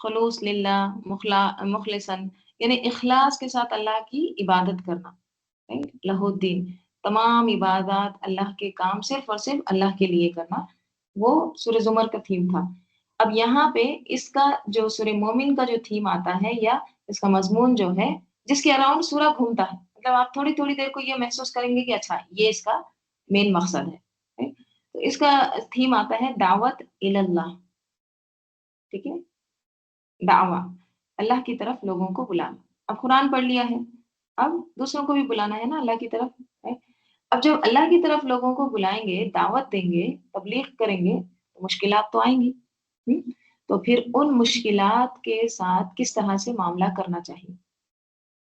خلوص للہ، مخلصن، یعنی اخلاص کے ساتھ اللہ کی عبادت کرنا، لہ الدین، تمام عبادات اللہ کے کام صرف اور صرف اللہ کے لیے کرنا، وہ سورہ زمر کا تھیم تھا۔ اب یہاں پہ اس کا جو سورہ مومن کا جو تھیم آتا ہے یا اس کا مضمون جو ہے، جس کے اراؤنڈ سورہ گھومتا ہے، مطلب آپ تھوڑی تھوڑی دیر کو یہ محسوس کریں گے کہ اچھا یہ اس کا مین مقصد ہے، تو اس کا تھیم آتا ہے دعوت اللہ، ٹھیک ہے، دعویٰ، اللہ کی طرف لوگوں کو بلانا۔ اب قرآن پڑھ لیا ہے، اب دوسروں کو بھی بلانا ہے نا اللہ کی طرف، ہے؟ اب جب اللہ کی طرف لوگوں کو بلائیں گے، دعوت دیں گے، تبلیغ کریں گے، تو مشکلات تو آئیں گی، ہم؟ تو پھر ان مشکلات کے ساتھ کس طرح سے معاملہ کرنا چاہیے،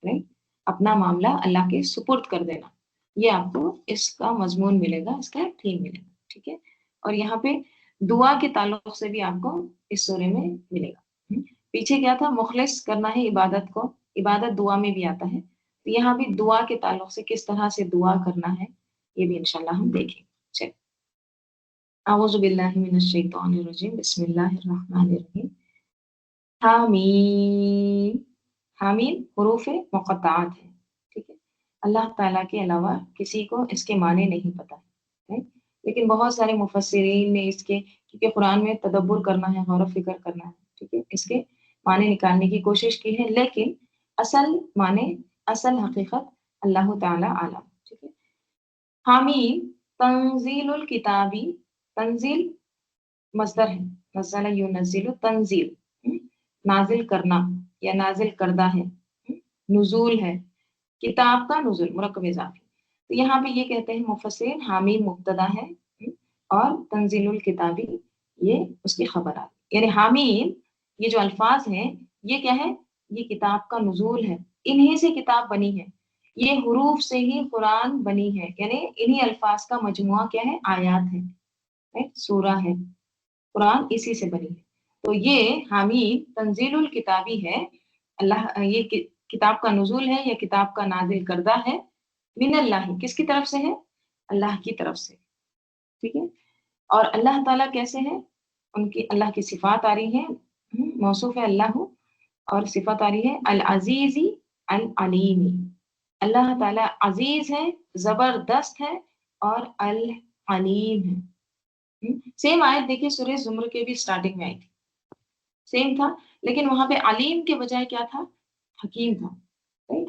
right؟ اپنا معاملہ اللہ کے سپرد کر دینا، یہ آپ کو اس کا مضمون ملے گا، اس کا تھیم ملے گا، ٹھیک ہے۔ اور یہاں پہ دعا کے تعلق سے بھی آپ کو اس سورے میں ملے گا۔ پیچھے کیا تھا؟ مخلص کرنا ہے عبادت کو، عبادت دعا میں بھی آتا ہے، تو یہاں بھی دعا کے تعلق سے کس طرح سے دعا کرنا ہے یہ بھی انشاءاللہ ہم دیکھیں گے۔ چلیے، اعوذ باللہ من الشیطان الرجیم، بسم اللہ الرحمن الرحیم۔ حامیم، حامیم حروف مقطعات ہیں، ٹھیک ہے، اللہ تعالیٰ کے علاوہ کسی کو اس کے معنی نہیں پتہ ہے، لیکن بہت سارے مفسرین نے اس کے، کیونکہ قرآن میں تدبر کرنا ہے، غور و فکر کرنا ہے، ٹھیک ہے، اس کے معنی نکالنے کی کوشش کی ہے، لیکن اصل معنی، اصل حقیقت اللہ تعالیٰ عالم، ٹھیک ہے۔ حامیم تنزیل الکتابی، تنزیل مصدر ہے، نزل ینزل تنزیل، نازل کرنا یا نازل کردہ ہے، نزول ہے، کتاب کا نزول مرکب اضافی، تو یہاں پہ یہ کہتے ہیں مفسرین حامیم مبتدا ہے اور تنزیل الکتابی یہ اس کی خبر آتی، یعنی حامیم یہ جو الفاظ ہیں یہ کیا ہے؟ یہ کتاب کا نزول ہے، انہی سے کتاب بنی ہے، یہ حروف سے ہی قرآن بنی ہے، یعنی انہی الفاظ کا مجموعہ کیا ہے؟ آیات ہے، سورہ ہے، قرآن اسی سے بنی ہے، تو یہ حامیم تنزیل الکتابی ہے، اللہ یہ کتاب کا نزول ہے یا کتاب کا نازل کردہ ہے، من اللہ، کس کی طرف سے ہے؟ اللہ کی طرف سے، ٹھیک ہے۔ اور اللہ تعالیٰ کیسے ہیں؟ ان کی اللہ کی صفات آ رہی ہے، موصوف ہے اللہ، اور صفت آ رہی ہے العزیزی العلیمی، اللہ تعالیٰ عزیز ہے، زبردست ہے، اور العلیم ہے۔ سیم آیت دیکھیے سورہ زمر کے بھی سٹارٹنگ میں آئی تھی، سیم تھا، لیکن وہاں پہ علیم کے بجائے کیا تھا؟ حکیم تھا، right؟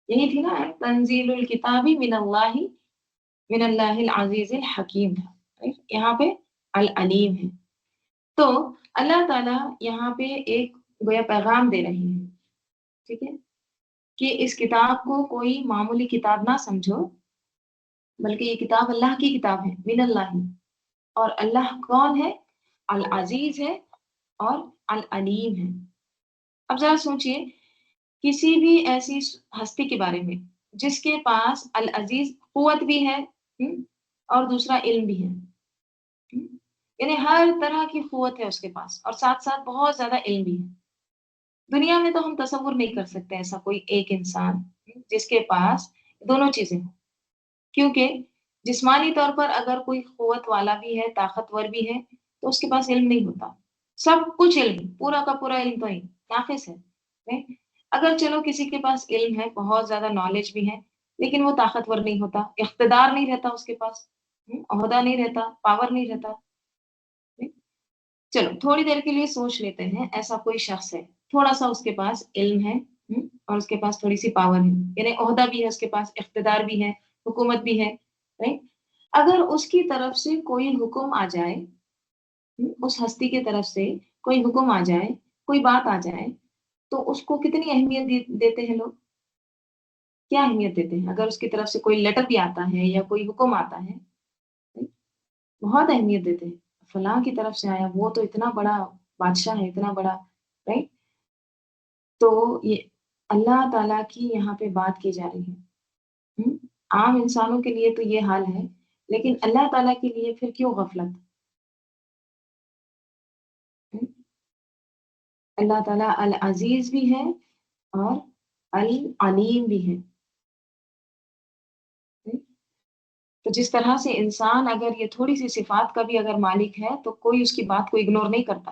یہی تھی نا تنزیل الکتابی من اللہ العزیز الحکیم تھا، right؟ یہاں پہ العلیم ہے، تو اللہ تعالیٰ یہاں پہ ایک گویا پیغام دے رہے ہیں، ٹھیک ہے، کہ اس کتاب کو کوئی معمولی کتاب نہ سمجھو، بلکہ یہ کتاب اللہ کی کتاب ہے، من اللہ، اور اللہ کون ہے؟ العزیز ہے اور العلیم ہے۔ اب ذرا سوچئے کسی بھی ایسی ہستی کے بارے میں جس کے پاس العزیز قوت بھی ہے، اور دوسرا علم بھی ہے، یعنی ہر طرح کی قوت ہے اس کے پاس، اور ساتھ ساتھ بہت زیادہ علم بھی ہے۔ دنیا میں تو ہم تصور نہیں کر سکتے ایسا کوئی ایک انسان جس کے پاس دونوں چیزیں ہوں، کیونکہ جسمانی طور پر اگر کوئی قوت والا بھی ہے، طاقتور بھی ہے، تو اس کے پاس علم نہیں ہوتا، سب کچھ علم، پورا کا پورا علم تو ہی ناقص ہے۔ اگر چلو کسی کے پاس علم ہے، بہت زیادہ نالج بھی ہے، لیکن وہ طاقتور نہیں ہوتا، اقتدار نہیں رہتا اس کے پاس، عہدہ نہیں رہتا، پاور نہیں رہتا۔ چلو تھوڑی دیر کے لیے سوچ لیتے ہیں، ایسا کوئی شخص ہے، تھوڑا سا اس کے پاس علم ہے، اور اس کے پاس تھوڑی سی پاور ہے، یعنی عہدہ بھی ہے اس کے پاس، اقتدار بھی ہے، حکومت بھی ہے، رائٹ؟ اگر اس کی طرف سے کوئی حکم آ جائے، اس ہستی کی طرف سے کوئی حکم آ جائے، کوئی بات آ جائے، تو اس کو کتنی اہمیت دیتے ہیں لوگ؟ کیا اہمیت دیتے ہیں؟ اگر اس کی طرف سے کوئی لیٹر بھی آتا ہے یا کوئی حکم آتا ہے، بہت اہمیت دیتے ہیں، فلاں کی طرف سے آیا، وہ تو اتنا بڑا بادشاہ ہے، اتنا بڑا، رائٹ؟ تو یہ اللہ تعالیٰ کی یہاں پہ بات کی جا رہی ہے، عام انسانوں کے لیے تو یہ حال ہے، لیکن اللہ تعالیٰ کے لیے پھر کیوں غفلت؟ اللہ تعالیٰ العزیز بھی ہے اور العلیم بھی ہے، تو جس طرح سے انسان اگر یہ تھوڑی سی صفات کا بھی اگر مالک ہے تو کوئی اس کی بات کو اگنور نہیں کرتا،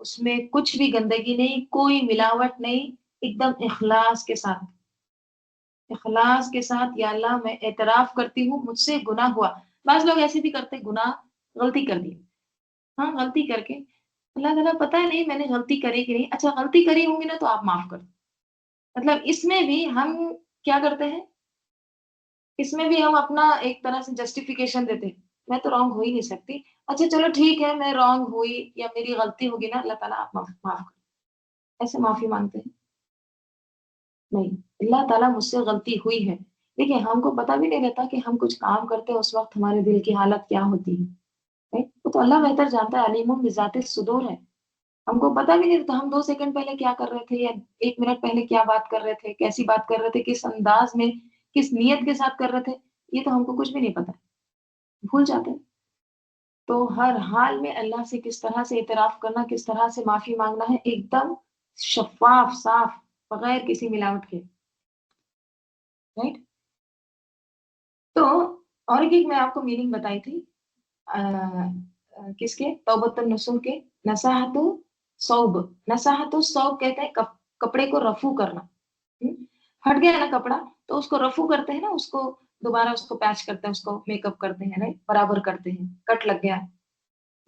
اس میں کچھ بھی گندگی نہیں، کوئی ملاوٹ نہیں، ایک دم اخلاص کے ساتھ یا اللہ میں اعتراف کرتی ہوں مجھ سے گناہ ہوا۔ بعض لوگ ایسے بھی کرتے گناہ، غلطی کر دی، ہاں غلطی کر کے اللہ تعالیٰ پتہ ہے نہیں میں نے غلطی کری کہ نہیں، اچھا غلطی کری ہوں گی نا تو آپ معاف کر دو۔ مطلب اس میں بھی ہم کیا کرتے ہیں، اس میں بھی ہم اپنا ایک طرح سے جسٹیفیکیشن دیتے ہیں، میں تو رانگ ہو ہی نہیں سکتی، اچھا چلو ٹھیک ہے میں رانگ ہوئی یا میری غلطی ہوگی نا اللہ تعالیٰ آپ معاف کر، ایسے معافی مانگتے ہیں؟ نہیں، اللہ تعالیٰ مجھ سے غلطی ہوئی ہے، دیکھیے ہم کو پتہ بھی نہیں رہتا کہ ہم کچھ کام کرتے ہیں اس وقت ہمارے دل کی حالت کیا ہوتی ہے، right؟ وہ تو اللہ بہتر جانتا ہے، علیم بذات الصدور ہے، ہم کو پتہ بھی نہیں رہتا ہم 2 سیکنڈ پہلے کیا کر رہے تھے یا 1 منٹ پہلے کیا بات کر رہے تھے، کیسی بات کر رہے تھے، کس انداز میں، کس نیت کے ساتھ کر رہے تھے، یہ تو ہم کو کچھ بھی نہیں پتا، بھول جاتے ہیں۔ تو ہر حال میں اللہ سے کس طرح سے اعتراف کرنا، کس طرح سے معافی مانگنا ہے، ایک دم شفاف صاف بغیر کسی ملاوٹ کے، رائٹ؟ تو اور ایک میں آپ کو میننگ بتائی تھی کس کے، توبۃ النصوح کے، نصاحت صوب، نصاحت صوب کہتے ہیں کپڑے کو رفو کرنا، ہم، پھٹ گیا نا کپڑا تو اس کو رفو کرتے ہیں نا، اس کو دوبارہ اس کو پیچ کرتے ہیں، اس کو میک اپ کرتے ہیں، رائٹ؟ برابر کرتے ہیں، کٹ لگ گیا ہے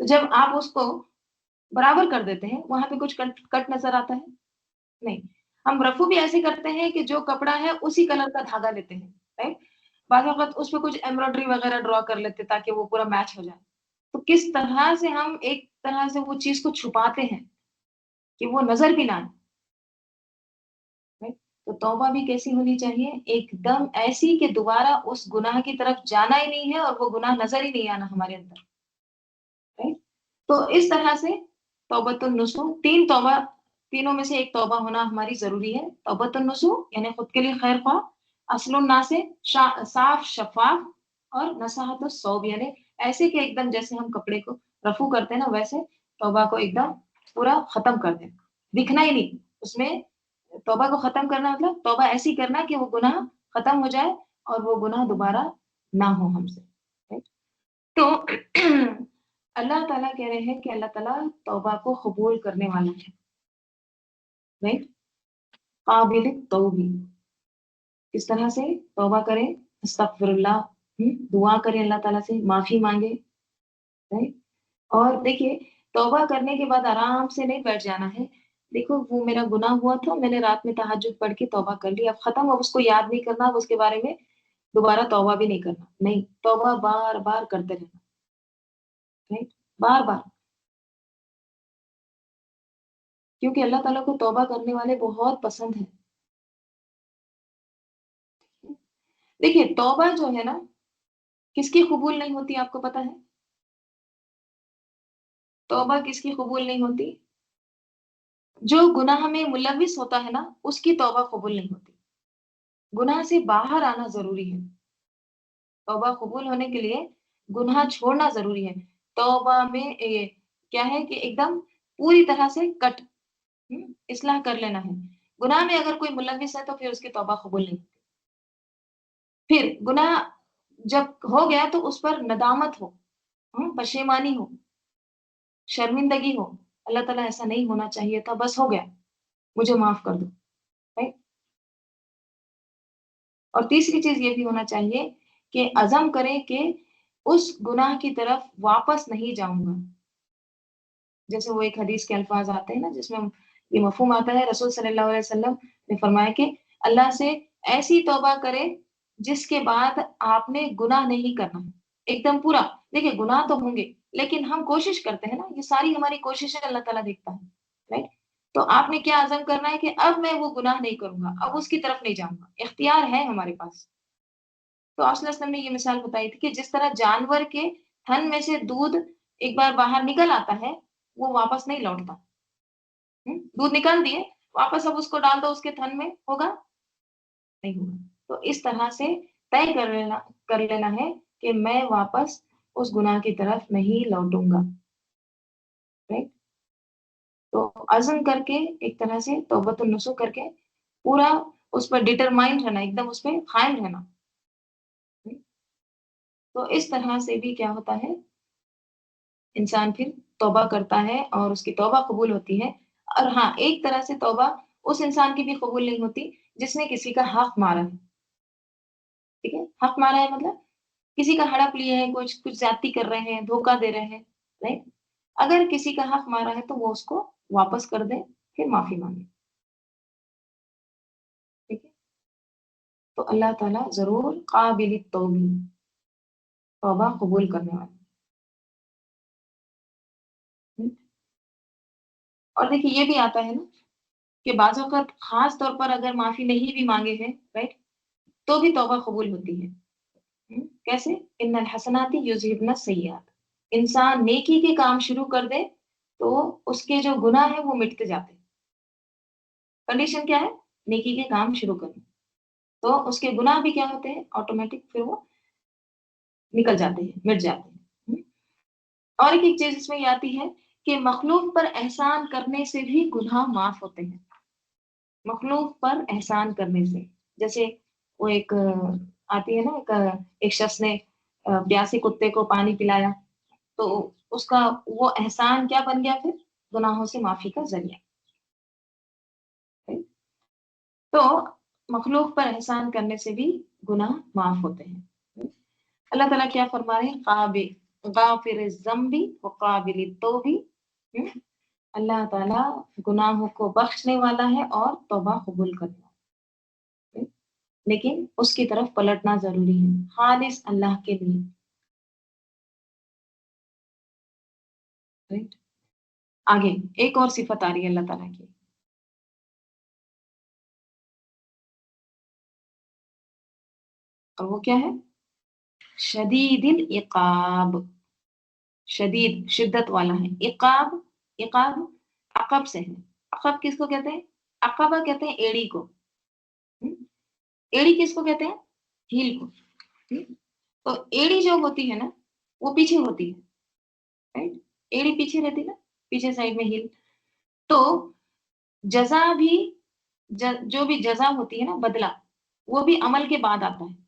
تو جب آپ اس کو برابر کر دیتے ہیں وہاں پہ کچھ کٹ کٹ نظر آتا ہے نہیں، ہم رفو بھی ایسے کرتے ہیں کہ جو کپڑا ہے اسی کلر کا دھاگا لیتے ہیں، رائٹ؟ بعض اوقات اس پہ کچھ ایمبرائڈری وغیرہ ڈرا کر لیتے تاکہ وہ پورا میچ ہو جائے، تو کس طرح سے ہم ایک طرح سے وہ چیز کو چھپاتے ہیں کہ وہ نظر بھی نہ آئے، right؟ تو توبہ بھی کیسی ہونی چاہیے، ایک دم ایسی کہ دوبارہ اس گناہ کی طرف جانا ہی نہیں ہے اور وہ گناہ نظر ہی نہیں آنا ہمارے اندر، right؟ تو اس طرح سے توبۃ النصوح، تین توبہ، تینوں میں سے ایک توبہ ہونا ہماری ضروری ہے، توبۃ النصوح یعنی خود کے لیے خیر خواہ، اصل الناس سے صاف شفاف، اور نصاحت الصوب یعنی ایسے کہ ایک دم جیسے ہم کپڑے کو رفو کرتے ہیں نا ویسے توبہ کو ایک دم پورا ختم کر دینا، دکھنا ہی نہیں اس میں، توبہ کو ختم کرنا مطلب توبہ ایسی کرنا کہ وہ گناہ ختم ہو جائے اور وہ گناہ دوبارہ نہ ہو ہم سے، right؟ تو اللہ تعالیٰ کہہ رہے ہیں کہ اللہ تعالیٰ توبہ کو قبول کرنے والا ہے، right؟ قابل توبی، کس طرح سے توبہ کریں، استغفر اللہ، دعا کریں اللہ تعالیٰ سے، معافی مانگے، right؟ اور دیکھیے توبہ کرنے کے بعد آرام سے نہیں بیٹھ جانا ہے، دیکھو وہ میرا گناہ ہوا تھا میں نے رات میں تہجد پڑھ کے توبہ کر لی اب ختم، اب اس کو یاد نہیں کرنا، اب اس کے بارے میں دوبارہ توبہ بھی نہیں کرنا، نہیں، توبہ بار بار کرتے رہنا، right؟ بار بار، کیونکہ اللہ تعالیٰ کو توبہ کرنے والے بہت پسند ہیں۔ دیکھیے توبہ جو ہے نا کس کی قبول نہیں ہوتی آپ کو پتا ہے؟ توبہ کس کی قبول نہیں ہوتی؟ جو گناہ میں ملوث ہوتا ہے نا اس کی توبہ قبول نہیں ہوتی، گناہ سے باہر آنا ضروری ہے، توبہ قبول ہونے کے لیے گناہ چھوڑنا ضروری ہے، توبہ میں کیا ہے کہ ایک دم پوری طرح سے کٹ، اصلاح کر لینا ہے، گناہ میں اگر کوئی ملوث ہے تو پھر اس کی توبہ قبول نہیں، پھر گناہ جب ہو گیا تو اس پر ندامت ہو، پشیمانی ہو، شرمندگی ہو، اللہ تعالیٰ ایسا نہیں ہونا چاہیے تھا بس ہو گیا مجھے معاف کر دو، right؟ اور تیسری چیز یہ بھی ہونا چاہیے کہ عزم کریں کہ اس گناہ کی طرف واپس نہیں جاؤں گا، جیسے وہ ایک حدیث کے الفاظ آتے ہیں نا جس میں یہ مفہوم آتا ہے، رسول صلی اللہ علیہ وسلم نے فرمایا کہ اللہ سے ایسی توبہ کرے جس کے بعد آپ نے گناہ نہیں کرنا، ایک دم پورا، دیکھیں گناہ تو ہوں گے لیکن ہم کوشش کرتے ہیں نا، یہ ساری ہماری کوششیں اللہ تعالیٰ دیکھتا ہے، رائٹ؟ تو آپ نے کیا عزم کرنا ہے کہ اب میں وہ گناہ نہیں کروں گا، اب اس کی طرف نہیں جاؤں گا، اختیار ہے ہمارے پاس۔ تو آپ صلی اللہ علیہ وسلم نے یہ مثال بتائی تھی کہ جس طرح جانور کے تھن میں سے دودھ ایک بار باہر نکل آتا ہے وہ واپس نہیں لوٹتا، دودھ نکال دیے واپس اب اس کو ڈال دو اس کے تھن میں، ہوگا نہیں ہوگا، تو اس طرح سے طے کر لینا ہے کہ میں واپس اس گناہ کی طرف نہیں لوٹوں گا، right؟ تو عزم کر کے ایک طرح سے توبۃ النصوح کر کے پورا اس پر ڈٹرمائنڈ رہنا، ایک دم اس پہ قائم رہنا، right؟ تو اس طرح سے بھی کیا ہوتا ہے انسان پھر توبہ کرتا ہے اور اس کی توبہ قبول ہوتی ہے. اور ہاں، ایک طرح سے توبہ اس انسان کی بھی قبول نہیں ہوتی جس نے کسی کا حق مارا ہے. ٹھیک ہے، حق مارا ہے مطلب کسی کا ہڑپ لیے ہے، کچھ زیادتی کر رہے ہیں، دھوکہ دے رہے ہیں. رائٹ. اگر کسی کا حق مارا ہے تو وہ اس کو واپس کر دے، پھر معافی مانگے. ٹھیک ہے. تو اللہ تعالیٰ ضرور قابل التوب، توبہ قبول کرنے والا. اور دیکھیے یہ بھی آتا ہے نا کہ بعض اوقات خاص طور پر اگر معافی نہیں بھی مانگے ہیں، رائٹ، تو بھی توبہ قبول ہوتی ہے. کیسے؟ ان الحسنات یذہبن السیئات. انسان نیکی کے کام شروع کر دے تو اس کے جو گناہ ہیں وہ مٹتے جاتے ہیں. کنڈیشن کیا ہے؟ نیکی کے کام شروع کرنا. تو اس کے گناہ بھی کیا ہوتے ہیں؟ آٹومیٹک پھر وہ نکل جاتے ہیں، مٹ جاتے ہیں. اور ایک چیز اس میں یہ آتی ہے کہ مخلوق پر احسان کرنے سے بھی گناہ معاف ہوتے ہیں. مخلوق پر احسان کرنے سے، جیسے وہ ایک آتی ہے نا، ایک شخص نے پیاسے کتے کو پانی پلایا تو اس کا وہ احسان کیا بن گیا؟ پھر گناہوں سے معافی کا ذریعہ. تو مخلوق پر احسان کرنے سے بھی گناہ معاف ہوتے ہیں. اللہ تعالیٰ کیا فرما رہے ہیں؟ غافر الذنب وقابل التوب. اللہ تعالیٰ گناہوں کو بخشنے والا ہے اور توبہ قبول کرنے والا ہے. لیکن اس کی طرف پلٹنا ضروری ہے، خالص اللہ کے لیے. Right؟ آگے ایک اور صفت آ رہی ہے اللہ تعالیٰ کی، اور وہ کیا ہے؟ شدید العقاب. شدید شدت والا ہے. عقاب، عقاب عقب سے ہے. عقب کس کو کہتے ہیں؟ عقبہ کہتے ہیں ایڑی کو. ایڑی کس کو کہتے ہیں؟ ہیل کو. تو ایڑی جو ہوتی ہے نا وہ پیچھے ہوتی ہے. رائٹ. ایڑی پیچھے رہتی ہے نا، پیچھے سائڈ میں ہیل. تو جزا بھی، جو بھی جزا ہوتی ہے نا، بدلہ، وہ بھی عمل کے بعد آتا ہے.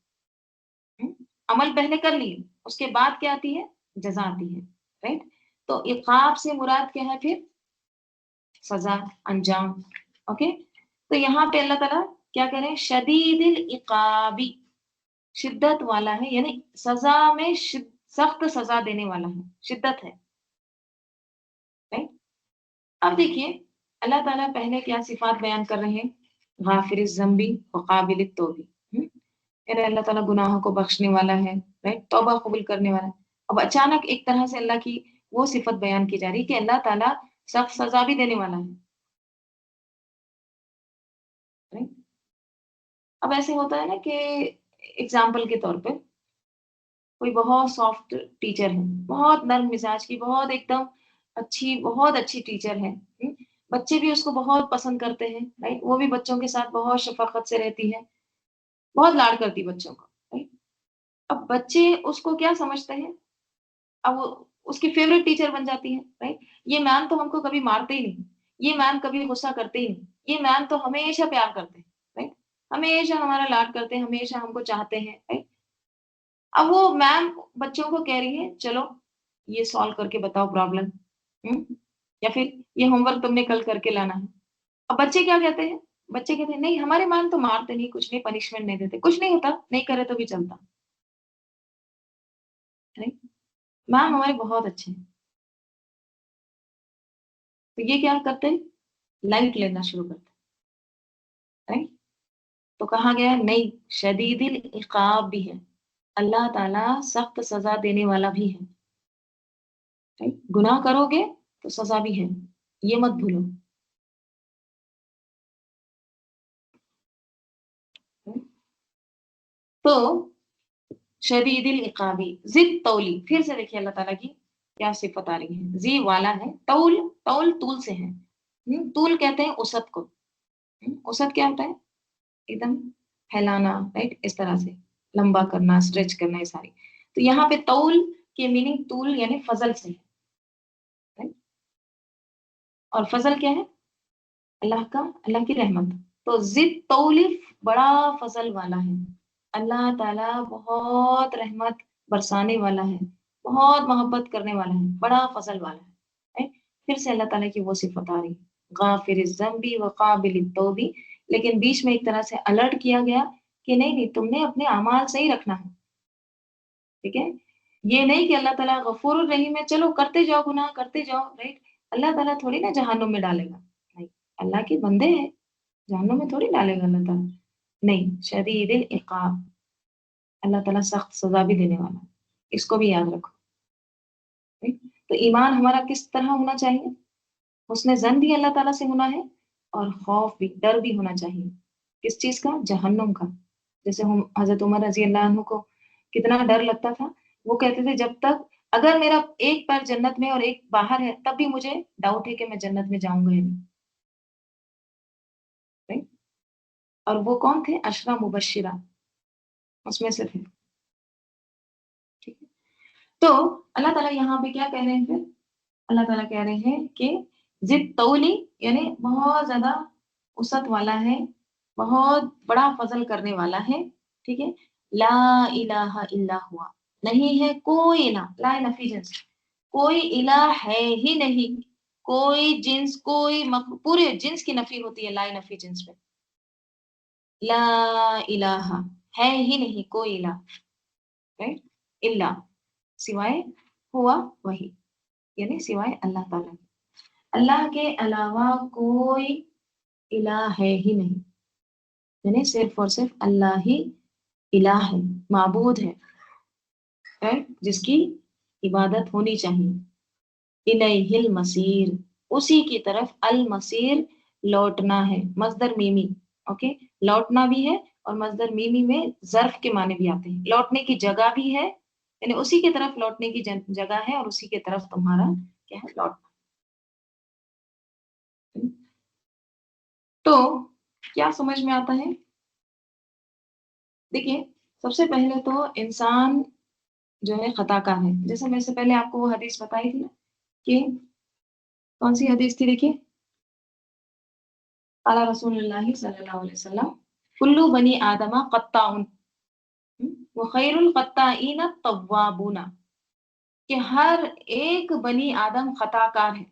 عمل پہلے کر لیے، اس کے بعد کیا آتی ہے؟ جزا آتی ہے. رائٹ. تو عقاب سے مراد کیا ہے؟ پھر سزا، انجام. اوکے. تو یہاں پہ اللہ تعالیٰ کیا کہہ رہے ہیں؟ شدید العقابی، شدت والا ہے، یعنی سزا میں سخت سزا دینے والا ہے، شدت ہے. رائٹ. اب دیکھیے اللہ تعالیٰ پہلے کیا صفات بیان کر رہے ہیں؟ غافر الذنب وقابل التوب. یعنی اللہ تعالیٰ گناہوں کو بخشنے والا ہے، رائٹ، توبہ قبول کرنے والا ہے. اب اچانک ایک طرح سے اللہ کی وہ صفت بیان کی جا رہی ہے کہ اللہ تعالیٰ سخت سزا بھی دینے والا ہے. right؟ اب ایسے ہوتا ہے نا کہ اگزامپل کے طور پہ کوئی بہت سافٹ ٹیچر ہے، بہت نرم مزاج کی، بہت ایک دم اچھی، بہت اچھی ٹیچر ہے. بچے بھی اس کو بہت پسند کرتے ہیں. رائٹ. وہ بھی بچوں کے ساتھ بہت شفقت سے رہتی ہے، بہت لاڑ کرتی بچوں کو. رائٹ. اب بچے اس کو کیا سمجھتے ہیں؟ اب وہ اس کی فیوریٹ ٹیچر بن جاتی ہے. رائٹ. یہ میم تو ہم کو کبھی مارتے ہی نہیں، یہ میم کبھی غصہ کرتے ہی نہیں، یہ میم تو ہمیشہ پیار کرتے ہیں. رائٹ. ہمیشہ ہمارا لاڈ کرتے ہیں، ہمیشہ ہم کو چاہتے ہیں. رائٹ. اب وہ میم بچوں کو کہہ رہی ہے چلو یہ سالو کر کے بتاؤ پرابلم، یا پھر یہ ہوم ورک تم نے کل کر کے لانا ہے. اب بچے کیا کہتے ہیں؟ بچے کہتے ہیں نہیں ہمارے میم تو مارتے نہیں، کچھ نہیں، پنشمنٹ نہیں دیتے، کچھ نہیں ہوتا، نہیں کرے تو بھی چلتا. میم ہمارے بہت اچھے ہیں. تو یہ کیا کرتے ہیں؟ لائٹ لینا شروع کرتے ہیں. تو کہا گیا نہیں، شدید العقاب بھی ہے، اللہ تعالیٰ سخت سزا دینے والا بھی ہے. گناہ کرو گے تو سزا بھی ہے، یہ مت بھولو. تو شدید العقابی ذی طولی، پھر سے دیکھیے اللہ تعالیٰ کی کیا صفت آ رہی ہے. ذی والا ہے، طول، طول طول سے ہے. طول کہتے ہیں اسد کو. اسد کیا ہوتا ہے؟ ایک دم پھیلانا، رائٹ، اس طرح سے لمبا کرنا، اسٹریچ کرنا، یہ ساری. تو یہاں پہ طول کے میننگ طول یعنی فضل سے ہے. اور فضل کیا ہے؟ اللہ کا، اللہ کی رحمت. تو ذی طول بڑا فضل والا ہے، اللہ تعالیٰ بہت رحمت برسانے والا ہے، بہت محبت کرنے والا ہے، بڑا فضل والا ہے. پھر سے اللہ تعالیٰ کی وہ صفت آ رہی ہے غافر الذنبی وقابل التوبی، لیکن بیچ میں ایک طرح سے الرٹ کیا گیا کہ نہیں نہیں، تم نے اپنے اعمال صحیح رکھنا ہے، ٹھیک ہے؟ یہ نہیں کہ اللہ تعالیٰ غفور الرحیم ہے، چلو کرتے جاؤ گناہ کرتے جاؤ، رائٹ؟ اللہ تعالیٰ تھوڑی نا جہنم میں ڈالے گا، نہیں، اللہ کے بندے ہیں، جہنم میں تھوڑی ڈالے گا اللہ تعالیٰ، نہیں، شدید العقاب، اللہ تعالیٰ سخت سزا بھی دینے والا ہے، اس کو بھی یاد رکھو، ٹھیک؟ تو ایمان ہمارا کس طرح ہونا چاہیے؟ حسن زن بھی اللہ تعالیٰ سے ہونا ہے، اور خوف بھی، ڈر بھی ہونا چاہیے، کس چیز کا؟ جہنم کا۔ جیسے ہم حضرت عمر رضی اللہ عنہ کو کتنا ڈر لگتا تھا، وہ کہتے تھے جب تک اگر میرا ایک پیر جنت میں اور ایک باہر ہے تب بھی مجھے ڈاؤٹ ہے کہ میں جنت میں جاؤں گا یا نہیں، right؟ اور وہ کون تھے؟ عشرہ مبشرہ، اس میں سے تھے، ٹھیک ہے؟ تو اللہ تعالیٰ یہاں پہ کیا کہہ رہے ہیں پھر؟ اللہ تعالیٰ کہہ رہے ہیں کہ ضد تولی، یعنی بہت زیادہ وسعت والا ہے، بہت بڑا فضل کرنے والا ہے، ٹھیک ہے؟ لا الہ الا ہوا، نہیں ہے کوئی الہ، لا نفی جنس، کوئی الہ ہے ہی نہیں، کوئی جنس، کوئی پورے جنس کی نفی ہوتی ہے لا نفی جنس میں، لا الہ، ہے ہی نہیں کوئی الہ، رائٹ؟ الا، سوائے، ہوا، وہی، یعنی سوائے اللہ تعالیٰ، اللہ کے علاوہ کوئی الہ ہے ہی نہیں، یعنی صرف اور صرف اللہ ہی الہ ہے، معبود ہے، right؟ جس کی عبادت ہونی چاہیے، الیہ المصیر، اسی کی طرف المصیر، لوٹنا ہے، مصدر میمی، اوکے، لوٹنا بھی ہے، اور مصدر میمی میں ظرف کے معنی بھی آتے ہیں، لوٹنے کی جگہ بھی ہے، یعنی اسی کی طرف لوٹنے کی جگہ ہے، اور اسی کی طرف تمہارا کیا ہے؟ لوٹنا۔ تو کیا سمجھ میں آتا ہے؟ دیکھیے، سب سے پہلے تو انسان جو ہے خطا کار ہے، جیسے میں سے پہلے آپ کو وہ حدیث بتائی تھی نا، کہ کون سی حدیث تھی؟ دیکھیے، قال رسول اللہ صلی اللہ علیہ وسلم کلو بنی آدم قطاعون وخیر القطاعین التوابون، کہ ہر ایک بنی آدم خطا کار ہے،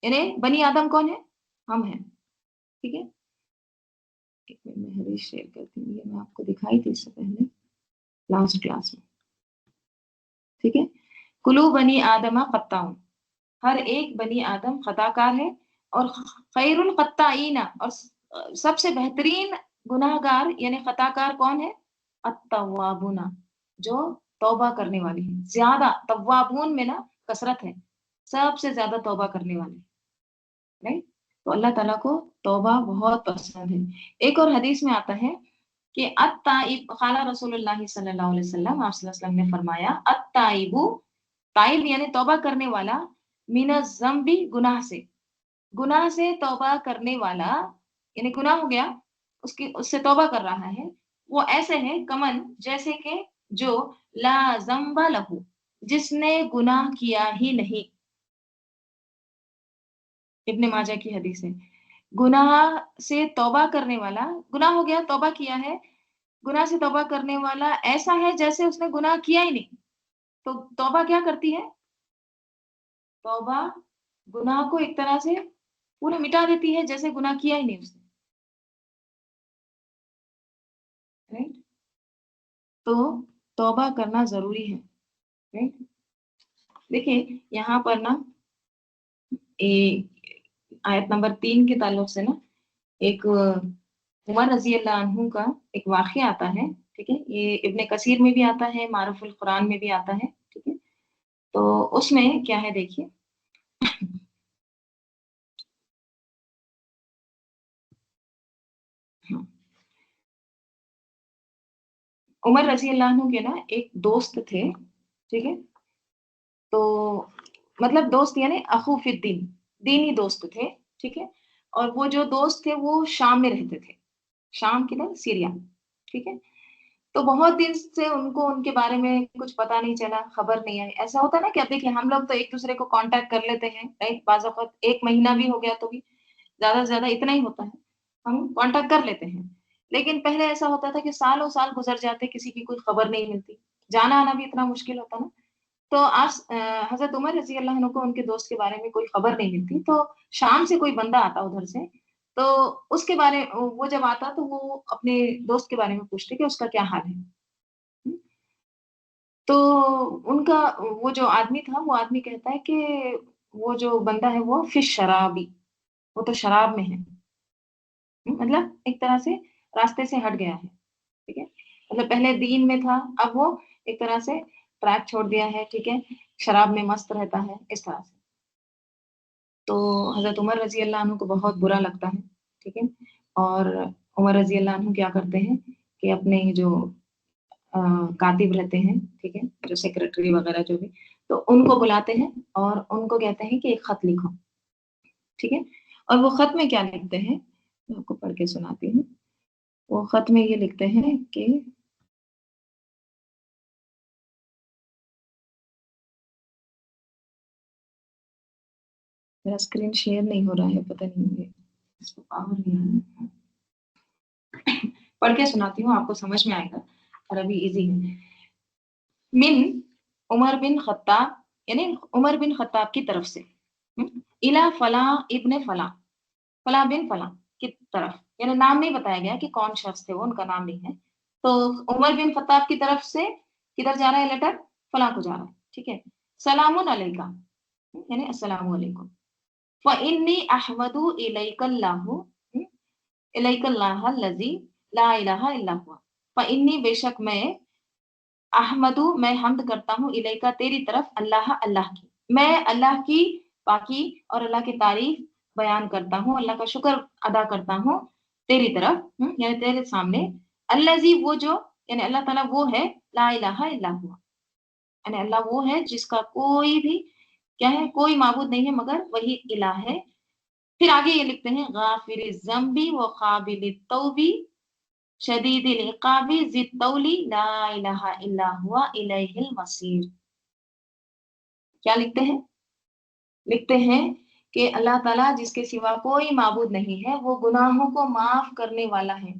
یعنی بنی آدم کون ہے؟ ہم ہیں، ٹھیک ہے؟ ایک منٹ میں حدیث شیئر کرتی ہوں، یہ میں آپ کو دکھائی تھی اس سے پہلے لاسٹ کلاس میں، ٹھیک ہے؟ کلو بنی آدم قطاعون، ہر ایک بنی آدم خطا کار ہے، اور خیر القطاعین، اور سب سے بہترین گناہ گار یعنی خطا کار کون ہے؟ التوابون، جو توبہ کرنے والے ہیں، زیادہ توابون میں نا کثرت ہے، سب سے زیادہ توبہ کرنے والے، right؟ تو اللہ تعالیٰ کو توبہ بہت پسند ہے۔ ایک اور حدیث میں آتا ہے کہ التائب، قال رسول اللہ صلی اللہ علیہ وسلم، آپ صلی اللہ علیہ وسلم نے فرمایا التائب، تائب یعنی توبہ کرنے والا، من الذنب، گناہ سے توبہ کرنے والا، یعنی گناہ ہو گیا، اس سے توبہ کر رہا ہے، وہ ایسے ہے کمن، جیسے کہ جو لا ذنب لہو، جس نے گناہ کیا ہی نہیں، ابن ماجہ کی حدیث ہے، گناہ سے توبہ کرنے والا، گناہ ہو گیا توبہ کیا ہے، گناہ سے توبہ کرنے والا ایسا ہے جیسے اس نے گناہ کیا ہی نہیں۔ تو توبہ کیا کرتی ہے؟ توبہ گناہ کو ایک طرح سے پورا مٹا دیتی ہے، جیسے گناہ کیا ہی نہیں اس نے، رائٹ؟ تو توبہ کرنا ضروری ہے، رائٹ؟ دیکھیں یہاں پر نا آیت نمبر 3 کے تعلق سے نا ایک عمر رضی اللہ عنہ کا ایک واقعہ آتا ہے، ٹھیک ہے؟ یہ ابن کثیر میں بھی آتا ہے، معرف القرآن میں بھی آتا ہے، ٹھیک ہے؟ تو اس میں کیا ہے دیکھیے، عمر رضی اللہ عنہ کے نا ایک دوست تھے، ٹھیک ہے؟ تو مطلب دوست یعنی اخو فی الدین، دینی دوست تھے، ٹھیک ہے؟ اور وہ جو دوست تھے وہ شام میں رہتے تھے، شام کی نا سیریا، ٹھیک ہے؟ تو بہت دن سے ان کو ان کے بارے میں کچھ پتا نہیں چلا، خبر نہیں آئی، ایسا ہوتا ہے نا کہ اب دیکھیے ہم لوگ تو ایک دوسرے کو کانٹیکٹ کر لیتے ہیں، رائٹ؟ بعض اوقات ایک مہینہ بھی ہو گیا تو بھی زیادہ سے زیادہ اتنا ہی ہوتا ہے، ہم کانٹیکٹ کر لیتے ہیں، لیکن پہلے ایسا ہوتا تھا کہ سالوں سال گزر جاتے، کسی کی کوئی خبر نہیں ملتی، جانا آنا بھی اتنا مشکل ہوتا نا، تو آج حضرت عمر رضی اللہ عنہ کو ان کے دوست کے بارے میں کوئی خبر نہیں ملتی، تو شام سے کوئی بندہ آتا ادھر سے، تو اس کے بارے وہ جب آتا تو وہ اپنے دوست کے بارے میں پوچھتے کہ اس کا کیا حال ہے؟ تو ان کا وہ جو آدمی تھا، وہ آدمی کہتا ہے کہ وہ جو بندہ ہے وہ فی الشرابی، وہ تو شراب میں ہے، مطلب ایک طرح سے راستے سے ہٹ گیا ہے، ٹھیک ہے؟ مطلب پہلے دین میں تھا، اب وہ ایک طرح سے ٹریک چھوڑ دیا ہے، ٹھیک ہے؟ شراب میں مست رہتا ہے، اس طرح سے۔ تو حضرت عمر رضی اللہ عنہ کو بہت برا لگتا ہے، ٹھیک ہے؟ اور عمر رضی اللہ عنہ کیا کرتے ہیں کہ اپنے جو کاتب رہتے ہیں، ٹھیک ہے؟ جو سیکریٹری وغیرہ جو بھی، تو ان کو بلاتے ہیں اور ان کو کہتے ہیں کہ ایک خط لکھو، ٹھیک ہے؟ اور وہ خط میں کیا لکھتے ہیں، میں آپ کو پڑھ کے سناتی ہوں۔ وہ خط میں یہ لکھتے ہیں کہ میرا اسکرین شیئر نہیں ہو رہا ہے، پتہ نہیں ہے اس کو پاور نہیں ہے۔ پڑھ کے سناتی ہوں، آپ کو سمجھ میں آئے گا اور ابھی ایزی ہے۔ من عمر بن خطاب، یعنی عمر بن خطاب کی طرف سے، الا فلاں ابن فلاں، فلاں بن فلاں کی طرف، یعنی نام نہیں بتایا گیا کہ کون شخص تھے وہ، ان کا نام نہیں ہے۔ تو عمر بن خطاب کی طرف سے کدھر جا رہا ہے لیٹر؟ فلاں کو جا رہا ہے، ٹھیک ہے؟ سلام علیکم، یعنی السلام علیکم۔ فإنی احمد الیک اللہ، الیک اللہ الذی لا الہ الا ہوا، فإنی بے شک میں، احمدو میں حمد کرتا ہوں، الیکا تیری طرف، اللہ اللہ کی، میں اللہ کی پاکی اور اللہ کی تعریف بیان کرتا ہوں، اللہ کا شکر ادا کرتا ہوں تیری طرف، یعنی تیرے سامنے، الذی وہ جو، یعنی اللہ تعالیٰ وہ ہے، لا الہ الا ہوا، یعنی اللہ وہ ہے جس کا کوئی بھی کیا ہے، کوئی معبود نہیں ہے مگر وہی الہ ہے۔ پھر آگے یہ لکھتے ہیں غافر الذنب و قابل التوب شدید العقاب ذی الطول لا الہ الا ہوا الیہ المصیر۔ کیا لکھتے ہیں؟ لکھتے ہیں کہ اللہ تعالیٰ جس کے سوا کوئی معبود نہیں ہے، وہ گناہوں کو معاف کرنے والا ہے،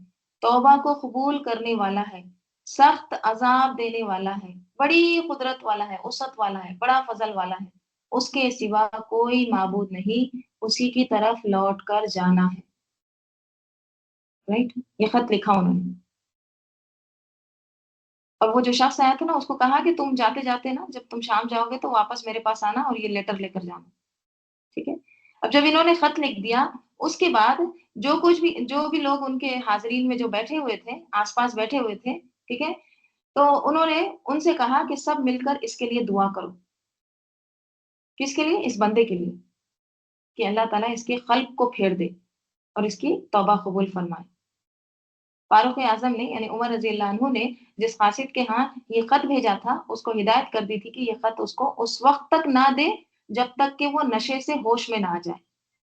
توبہ کو قبول کرنے والا ہے، سخت عذاب دینے والا ہے، بڑی قدرت والا ہے، وسعت والا ہے، بڑا فضل والا ہے، اس کے سوا کوئی معبود نہیں، اسی کی طرف لوٹ کر جانا ہے، رائٹ؟ یہ خط لکھا انہوں نے، اور وہ جو شخص آیا تھا نا، اس کو کہا کہ تم جاتے جاتے نا، جب تم شام جاؤ گے تو واپس میرے پاس آنا اور یہ لیٹر لے کر جانا، ٹھیک ہے؟ اب جب انہوں نے خط لکھ دیا، اس کے بعد جو بھی لوگ ان کے حاضرین میں جو بیٹھے ہوئے تھے، آس پاس بیٹھے ہوئے تھے، ٹھیک ہے؟ تو انہوں نے ان سے کہا کہ سب مل کر اس کے لیے دعا کرو۔ کس کے لیے؟ اس بندے کے لیے، کہ اللہ تعالیٰ اس کے قلب کو پھیر دے اور اس کی توبہ قبول فرمائے۔ فاروق اعظم نے، یعنی عمر رضی اللہ عنہ نے جس قاصد کے ہاں یہ خط بھیجا تھا، اس کو ہدایت کر دی تھی کہ یہ خط اس کو اس وقت تک نہ دے جب تک کہ وہ نشے سے ہوش میں نہ آ جائے،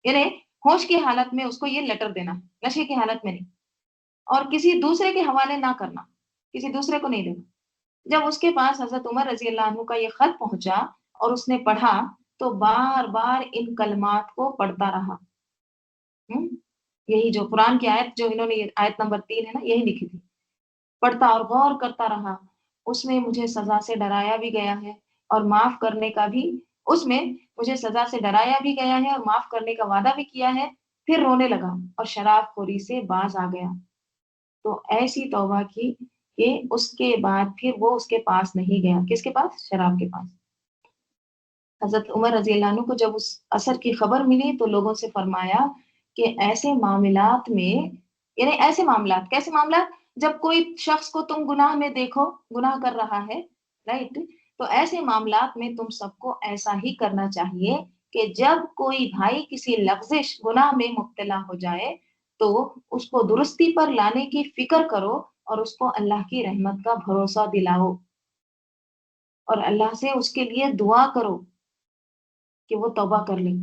یعنی ہوش کی حالت میں اس کو یہ لیٹر دینا، نشے کی حالت میں نہیں، اور کسی دوسرے کے حوالے نہ کرنا، کسی دوسرے کو نہیں دینا۔ جب اس کے پاس حضرت عمر رضی اللہ عنہ کا یہ خط پہنچا اور اس نے پڑھا، تو بار بار ان کلمات کو پڑھتا رہا۔ یہی جو قرآن کی آیت، جو انہوں نے آیت نمبر 3 ہے نا، یہی لکھی تھی، پڑھتا اور غور کرتا رہا، اس میں مجھے سزا سے ڈرایا بھی گیا ہے اور معاف کرنے کا بھی، اس میں مجھے سزا سے ڈرایا بھی گیا ہے اور معاف کرنے کا وعدہ بھی کیا ہے۔ پھر رونے لگا اور شراب خوری سے باز آ گیا، تو ایسی توبہ کی کہ اس کے بعد پھر وہ اس کے پاس نہیں گیا۔ کس کے پاس؟ شراب کے پاس۔ حضرت عمر رضی اللہ عنہ کو جب اس اثر کی خبر ملی تو لوگوں سے فرمایا کہ ایسے معاملات میں، یعنی ایسے معاملات، کیسے معاملات؟ جب کوئی شخص کو تم گناہ میں دیکھو، گناہ کر رہا ہے، رائٹ، تو ایسے معاملات میں تم سب کو ایسا ہی کرنا چاہیے کہ جب کوئی بھائی کسی لغزش، گناہ میں مبتلا ہو جائے تو اس کو درستی پر لانے کی فکر کرو اور اس کو اللہ کی رحمت کا بھروسہ دلاؤ اور اللہ سے اس کے لیے دعا کرو کہ وہ توبہ کر لیں،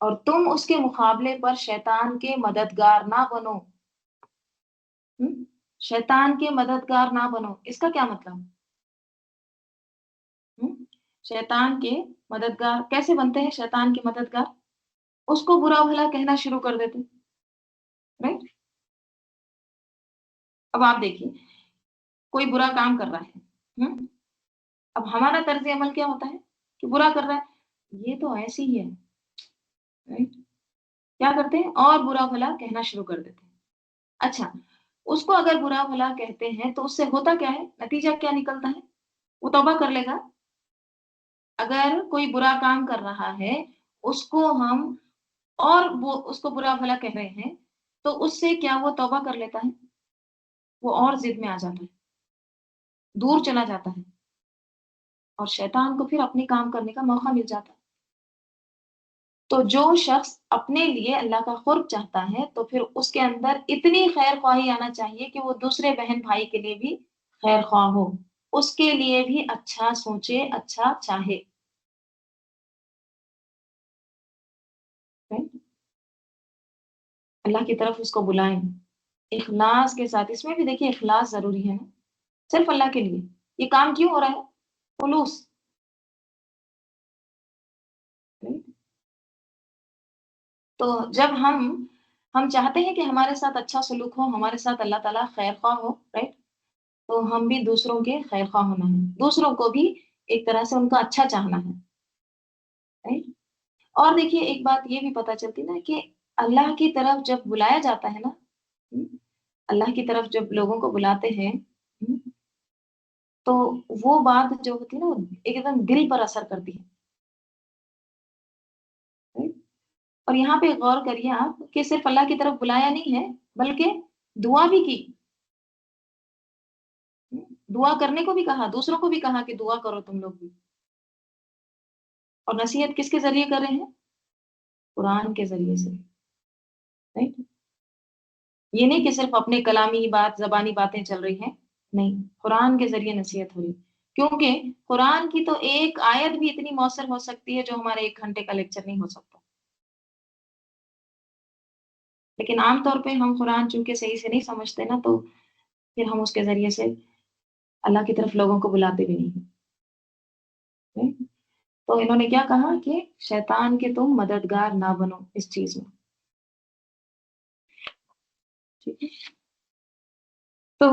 اور تم اس کے مقابلے پر شیطان کے مددگار نہ بنو۔ شیطان کے مددگار نہ بنو، اس کا کیا مطلب؟ شیطان کے مددگار کیسے بنتے ہیں؟ شیطان کے مددگار اس کو برا بھلا کہنا شروع کر دیتے، رائٹ؟ اب آپ دیکھیے، کوئی برا کام کر رہا ہے، اب ہمارا طرز عمل کیا ہوتا ہے کہ برا کر رہا ہے، یہ تو ایسی ہی ہے، right؟ کیا کرتے ہیں اور برا بھلا کہنا شروع کر دیتے ہیں۔ اچھا، اس کو اگر برا بھلا کہتے ہیں تو اس سے ہوتا کیا ہے، نتیجہ کیا نکلتا ہے؟ وہ توبہ کر لے گا۔ اگر کوئی برا کام کر رہا ہے، اس کو ہم اور وہ اس کو برا بھلا کہہ رہے ہیں، تو اس سے کیا وہ توبہ کر لیتا ہے؟ وہ اور ضد میں آ جاتا ہے، دور چلا جاتا ہے اور شیطان کو پھر اپنے کام کرنے کا موقع مل جاتا ہے۔ تو جو شخص اپنے لیے اللہ کا قرب چاہتا ہے تو پھر اس کے اندر اتنی خیر خواہی آنا چاہیے کہ وہ دوسرے بہن بھائی کے لیے بھی خیر خواہ ہو، اس کے لیے بھی اچھا سوچے، اچھا چاہے۔ اللہ کی طرف اس کو بلائیں اخلاص کے ساتھ۔ اس میں بھی دیکھیے اخلاص ضروری ہے نا، صرف اللہ کے لیے یہ کام کیوں ہو رہا ہے؟ خلوص۔ تو جب ہم چاہتے ہیں کہ ہمارے ساتھ اچھا سلوک ہو، ہمارے ساتھ اللہ تعالیٰ خیر خواہ ہو، رائٹ؟ تو ہم بھی دوسروں کے خیر خواہ ہونا ہے، دوسروں کو بھی ایک طرح سے ان کا اچھا چاہنا ہے، رائٹ؟ اور دیکھیے ایک بات یہ بھی پتہ چلتی نا کہ اللہ کی طرف جب بلایا جاتا ہے نا، ہم، اللہ کی طرف جب لوگوں کو بلاتے ہیں، تو وہ بات جو ہوتی ہے نا وہ ایک دم دل پر اثر کرتی ہے، right؟ اور یہاں پہ غور کریے آپ کہ صرف اللہ کی طرف بلایا نہیں ہے بلکہ دعا بھی کی، دعا کرنے کو بھی کہا، دوسروں کو بھی کہا کہ دعا کرو تم لوگ بھی۔ اور نصیحت کس کے ذریعے کر رہے ہیں؟ قرآن کے ذریعے سے، right؟ یہ نہیں کہ صرف اپنے کلامی بات زبانی باتیں چل رہی ہیں، نہیں، قرآن کے ذریعے نصیحت ہو رہی، کیونکہ قرآن کی تو ایک آیت بھی اتنی مؤثر ہو سکتی ہے جو ہمارے 1 گھنٹے کا لیکچر نہیں ہو سکتا۔ لیکن عام طور پہ ہم قرآن چونکہ صحیح سے نہیں سمجھتے نا، تو پھر ہم اس کے ذریعے سے اللہ کی طرف لوگوں کو بلاتے بھی نہیں ہیں۔ تو انہوں نے کیا کہا کہ شیطان کے تم مددگار نہ بنو اس چیز میں، ٹھیک ہے؟ تو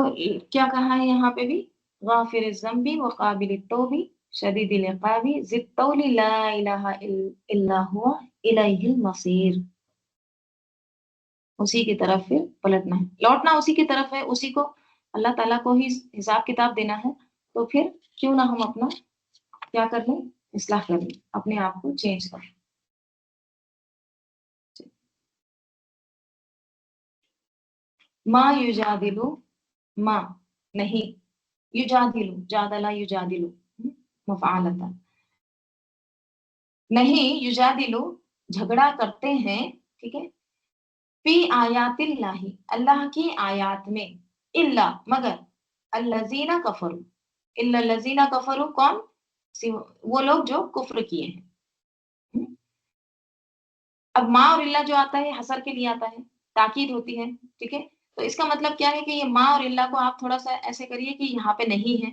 کیا کہا ہے یہاں پہ بھی، غافر الذنب وقابل التوب شدید العقاب ذی الطول لا الہ الا ہوا الیہ المصیر۔ اسی کی طرف پھر پلٹنا ہے، لوٹنا اسی کی طرف ہے، اسی کو اللہ تعالیٰ کو ہی حساب کتاب دینا ہے۔ تو پھر کیوں نہ ہم اپنا کیا کر لیں، اصلاح کر لیں، اپنے آپ کو چینج کر لیں۔ ما یجادلو، ما نہیں، یجادلو، جادلہ یجادلو، مفعالتا، نہیں یجادلو جھگڑا کرتے ہیں، ٹھیک ہے، فی آیات اللہ اللہ کی آیات میں، الا مگر، الذین کفروا، الا الذین کفروا کون؟ وہ لوگ جو کفر کیے ہیں۔ اب ما اور اللہ جو آتا ہے حسر کے لیے آتا ہے، تاکید ہوتی ہے، ٹھیک ہے؟ تو اس کا مطلب کیا ہے کہ یہ ما اور اللہ کو آپ تھوڑا سا ایسے کریے کہ یہاں پہ نہیں ہے،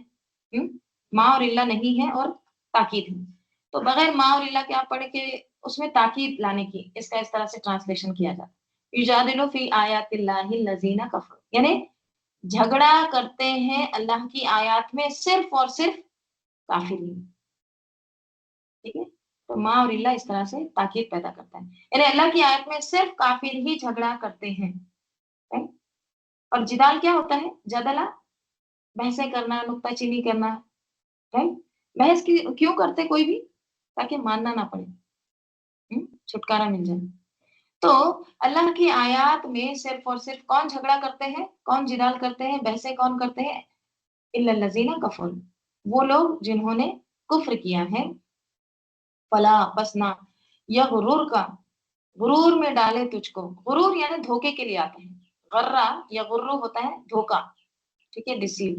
ما اور اللہ نہیں ہے اور تاکید ہے، تو بغیر ما اور اللہ کے آپ پڑھیں کہ اس میں تاکید لانے کی، اس کا اس طرح سے ٹرانسلیشن کیا جاتا ہے، یجادلوا فی آیات اللہ الذین کفروا، یعنی جھگڑا کرتے ہیں اللہ کی آیات میں صرف اور صرف کافرین، ٹھیک ہے؟ تو ماں اور اللہ اس طرح سے تاکید پیدا کرتا ہے، یعنی اللہ کی آیت میں صرف کافر ہی جھگڑا کرتے ہیں، right؟ اور جدال کیا ہوتا ہے؟ جدلا، بحثیں کرنا، نکتہ چینی کرنا، right؟ بحث کیوں کرتے کوئی بھی؟ تاکہ ماننا نہ پڑے، چھٹکارا مل جائے۔ تو اللہ کی آیات میں صرف اور صرف کون جھگڑا کرتے ہیں، کون جدال کرتے ہیں، بحثیں کون کرتے ہیں؟ الا الذین کفروا، وہ لوگ جنہوں نے کفر کیا ہے، فلا بس نہ، یغرر کا، غرور میں ڈالے تجھ کو، غرور یعنی دھوکے کے لیے آتے ہیں، غرہ یا غرو ہوتا ہے دھوکا، ٹھیک ہے، ڈسیو،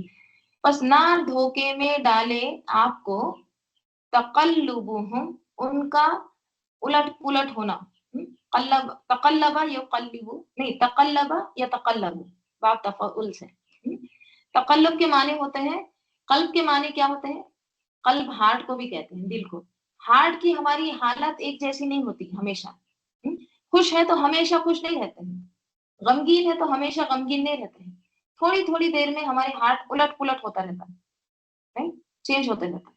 بس نہ دھوکے میں ڈالے آپ کو، تقلبہم ان کا الٹ پلٹ ہونا، قلب تقلب یقلب، نہیں تقلب یا تقلب، باب تفعل سے، تقلب کے معنی ہوتے ہیں، قلب کے معنی کیا ہوتے ہیں؟ قلب ہارٹ کو بھی کہتے ہیں، دل کو، ہارٹ کی ہماری حالت ایک جیسی نہیں ہوتی ہمیشہ، خوش ہے تو ہمیشہ خوش نہیں رہتے ہیں، غمگین ہے تو ہمیشہ غمگین نہیں رہتے ہیں، تھوڑی تھوڑی دیر میں ہمارے ہارٹ الٹ پلٹ ہوتا رہتا ہے، چینج ہوتے رہتا ہے۔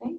right?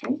right?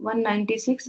196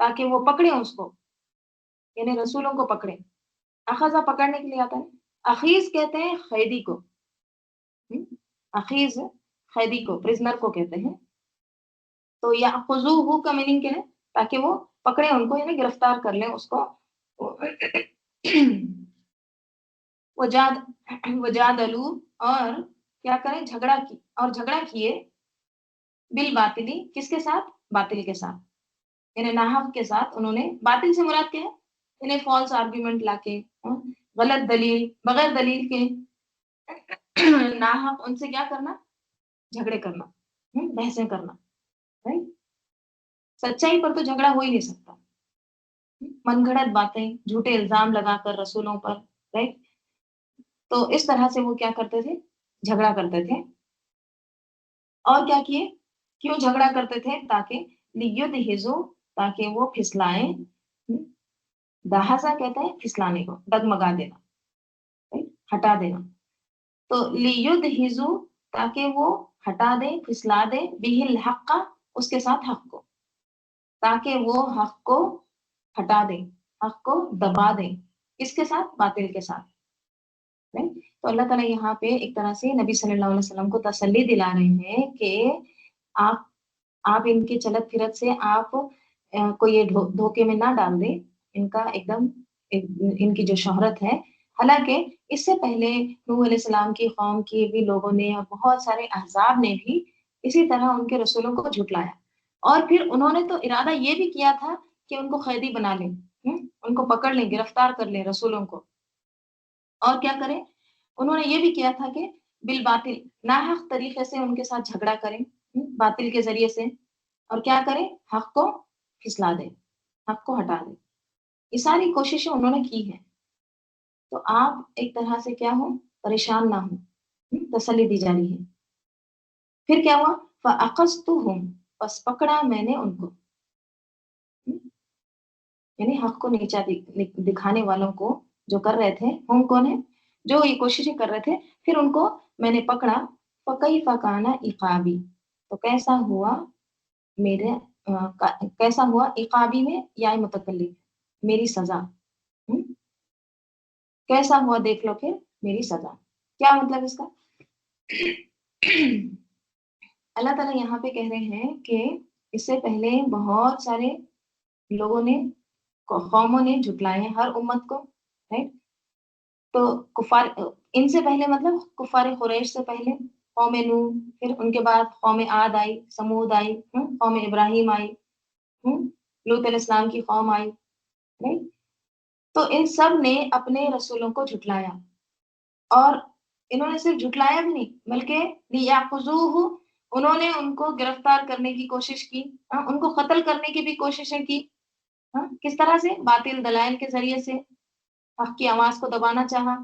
تاکہ وہ پکڑے اس کو، یعنی رسولوں کو پکڑے. اخذا پکڑنے کے لیے آتا ہے. اخیز کہتے ہیں قیدی کو. ہم؟ اخیز قیدی کو، پرزنر کو کہتے ہیں. تو یاخذوہ کا میننگ کیا ہے؟ تاکہ وہ پکڑے ان کو، یعنی گرفتار کر لیں اس کو. وجاد وجادلو، اور کیا کریں؟ جھگڑا کی، اور جھگڑا کیے بالباطلی، کس کے ساتھ؟ باطل کے ساتھ، یعنی ناحق کے ساتھ. انہوں نے، باطل سے مراد کیا ہے؟ انہیں فالس آرگیومنٹ لا کے، غلط دلیل، بغیر دلیل کے ناحق ان سے کیا کرنا؟ جھگڑے کرنا، بحثیں کرنا. right؟ سچائی پر تو جھگڑا ہو ہی نہیں سکتا. من گھڑت باتیں، جھوٹے الزام لگا کر رسولوں پر. رائٹ؟ تو اس طرح سے وہ کیا کرتے تھے؟ جھگڑا کرتے تھے. اور کیا کیے؟ کیوں جھگڑا کرتے تھے؟ تاکہ لیدہزو، تاکہ وہ پھسلائیں. دہذا کہتا ہے پھسلانے کو، ڈگمگا دینا، ہٹا دینا. تو لیدہزو، تاکہ وہ ہٹا دے، پھسلا دے، بہ الحق، اس کے ساتھ حق کو، تاکہ وہ حق کو ہٹا دے، حق کو دبا دے. کس کے ساتھ؟ باطل کے ساتھ. تو اللہ تعالیٰ یہاں پہ ایک طرح سے نبی صلی اللہ علیہ وسلم کو تسلی دلا رہے ہیں کہ آپ ان کے چلت پھرت سے آپ کو یہ دھوکے میں نہ ڈال دیں. ان کا ایک دم ان کی جو شہرت ہے، حالانکہ اس سے پہلے نوح علیہ السلام کی قوم کی بھی لوگوں نے اور بہت سارے احزاب نے بھی اسی طرح ان کے رسولوں کو جھٹلایا. اور پھر انہوں نے تو ارادہ یہ بھی کیا تھا کہ ان کو قیدی بنا لیں، ان کو پکڑ لیں، گرفتار کر لیں رسولوں کو. اور کیا کریں؟ انہوں نے یہ بھی کیا تھا کہ بالباطل، ناحق طریقے سے ان کے ساتھ جھگڑا کریں، باطل کے ذریعے سے. اور کیا کریں؟ حق کو پھسلا دیں، حق کو ہٹا دیں. یہ ساری کوششیں انہوں نے کی ہیں. تو آپ ایک طرح سے کیا ہو؟ پریشان نہ ہو، تسلی دی جا رہی ہے. پھر کیا ہوا؟ فَأَخَذْتُهُمْ، پس پکڑا میں نے ان کو. یعنی حق کو نیچا دکھانے والوں کو جو کر رہے تھے، ہم کون ہیں؟ جو یہ کوششیں کر رہے تھے، پھر ان کو میں نے پکڑا. فَكَيْفَ كَانَ عِقَابِي، تو کیسا ہوا میرے کیسا ہوا؟ عقابی میں یا متکلم، میری سزا. کیسا ہوا دیکھ لو پھر میری سزا. کیا مطلب اس کا؟ اللہ تعالیٰ یہاں پہ کہہ رہے ہیں کہ اس سے پہلے بہت سارے لوگوں نے، قوموں نے جھٹلائے ہیں ہر امت کو. تو کفار، ان سے پہلے مطلب کفار قریش سے پہلے قوم نوح، پھر ان کے بعد قوم عاد آئی، سمود آئی، قوم ابراہیم آئی، لوط علیہ السلام کی قوم آئی. تو ان سب نے اپنے رسولوں کو جھٹلایا. اور انہوں نے صرف جھٹلایا بھی نہیں، بلکہ لیاخذوہ، انہوں نے ان کو گرفتار کرنے کی کوشش کی، ان کو قتل کرنے کی بھی کوششیں کی. کس طرح سے؟ باطل دلائل کے ذریعے سے حق کی آواز کو دبانا چاہا.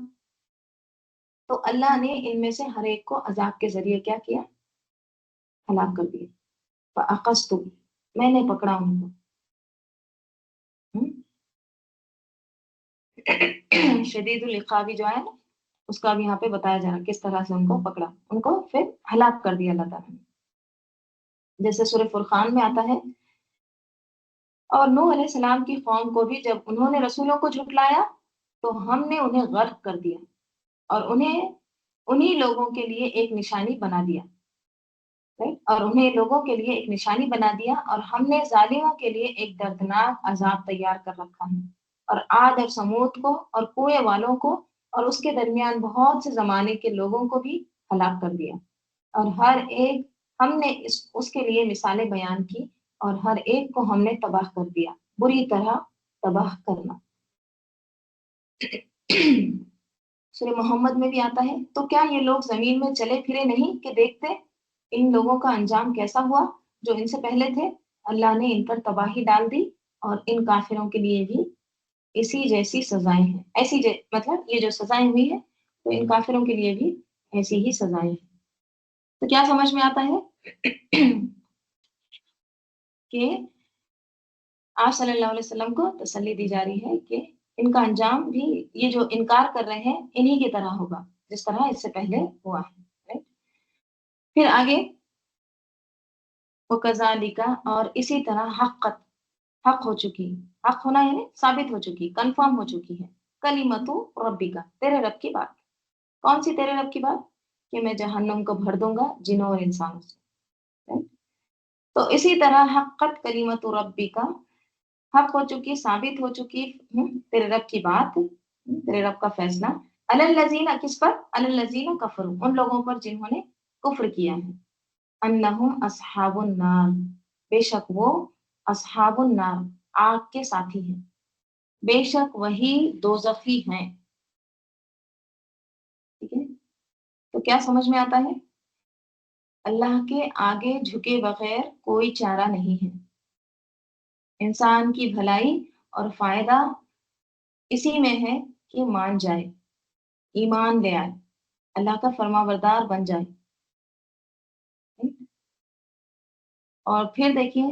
تو اللہ نے ان میں سے ہر ایک کو عذاب کے ذریعے کیا کیا؟ ہلاک کر دیا. فَأَخَذْتُ، میں نے پکڑا ان کو. شدید العقابی جو ہے نا، اس کا بھی یہاں پہ بتایا جا رہا کس طرح سے ان کو پکڑا، ان کو پھر ہلاک کر دیا اللہ تعالیٰ نے. جیسے سورہ فرقان میں آتا ہے، اور نوح علیہ السلام کی قوم کو بھی جب انہوں نے رسولوں کو جھٹلایا تو ہم نے انہیں غرق کر دیا، اور انہی لوگوں کے لیے ایک نشانی بنا دیا. اور انہیں لوگوں کے لیے ایک نشانی بنا دیا، اور ہم نے ظالموں کے لیے ایک دردناک عذاب تیار کر رکھا ہے. اور عاد اور سمود کو اور کوے والوں کو اور اس کے درمیان بہت سے زمانے کے لوگوں کو بھی ہلاک کر دیا. اور ہر ایک ہم نے اس کے لیے مثالیں بیان کی، اور ہر ایک کو ہم نے تباہ کر دیا، بری طرح تباہ کرنا. سورہ محمد میں بھی آتا ہے، تو کیا یہ لوگ زمین میں چلے پھرے نہیں کہ دیکھتے ان لوگوں کا انجام کیسا ہوا جو ان سے پہلے تھے؟ اللہ نے ان پر تباہی ڈال دی، اور ان کافروں کے لیے بھی اسی جیسی سزائیں ہیں. مطلب یہ جو سزائیں ہوئی ہیں تو ان کافروں کے لیے بھی ایسی ہی سزائیں ہیں. تو کیا سمجھ میں آتا ہے؟ کہ آپ صلی اللہ علیہ وسلم کو تسلی دی جا رہی ہے کہ ان کا انجام بھی یہ جو انکار کر رہے ہیں انہی کی طرح ہوگا جس طرح اس سے پہلے ہوا ہے. پھر آگے وَكَذَلِكَ، اور اسی طرح حقت، حق ہو چکی، حق ہونا یعنی ثابت ہو چکی، کنفرم ہو چکی ہے، کلمتو ربی کا، تیرے رب کی بات. کون سی تیرے رب کی بات؟ کہ میں جہنم کو بھر دوں گا جنوں اور انسانوں سے. Right؟ تو اسی طرح حقت کلمت ربی کا، حق ہو چکی، ثابت ہو چکی تیرے رب کی بات، تیرے رب کا فیصلہ. الذین، کس پر؟ الذین کفروا، ان لوگوں پر جنہوں نے کفر کیا ہے. انہم اصحاب النار، بے شک وہ اصحاب النار، آگ کے ساتھی ہیں، بے شک وہی دوزخی ہیں. ٹھیک ہے، تو کیا سمجھ میں آتا ہے؟ اللہ کے آگے جھکے بغیر کوئی چارہ نہیں ہے. انسان کی بھلائی اور فائدہ اسی میں ہے کہ مان جائے، ایمان لے آئے، اللہ کا فرما بردار بن جائے. اور پھر دیکھیے،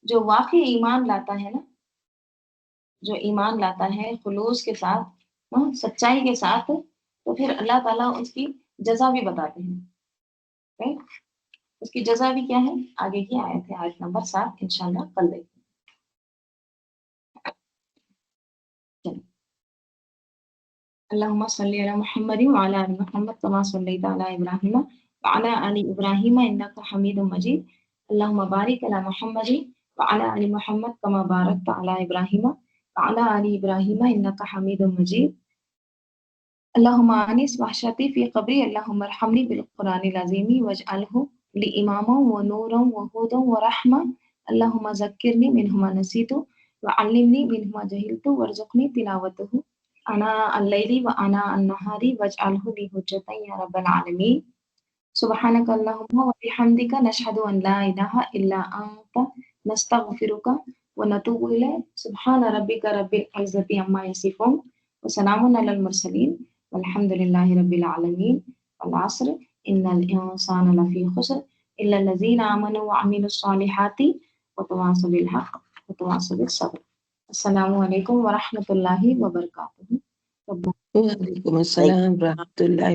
جو واقعی ایمان لاتا ہے نا، جو ایمان لاتا ہے خلوص کے ساتھ، سچائی کے ساتھ، تو پھر اللہ تعالیٰ اس کی جزا بھی بتاتے ہیں. Right؟ اس کی جزا بھی کیا ہے؟ آگے کی آیت ہے، آیت نمبر 7، انشاءاللہ کل دیکھیں. اللهم صل على محمد وعلى ال محمد كما صليت على ابراهيم وعلى ال ابراهيم انك حميد مجيد. اللهم بارك على محمد وعلى ال محمد كما باركت على ابراهيم وعلى ال ابراهيم انك حميد مجيد. اللهم انس وحشتي في قبري. اللهم ارحمني بالقران العظيم واجعله لي اماما ونورا وهدى ورحمه. اللهم ذكرني منه ما نسيت وعلمني منه ما جهلت وارزقني تلاوته آناء الليل وآناء النهار واجعله لي حجة يا رب العالمين. سبحانك اللهم وبحمدك نشهد أن لا إله إلا أنت نستغفرك ونتوب إليك. سبحان ربك رب العزة عما يصفون وسلام على المرسلين والحمد لله رب العالمين. والعصر إن الإنسان لفي خسر إلا الذين آمنوا وعملوا الصالحات وتواصوا بالحق وتواصوا بالصبر. السلام علیکم ورحمۃ اللہ وبرکاتہ. وعلیکم السلام ورحمۃ اللہ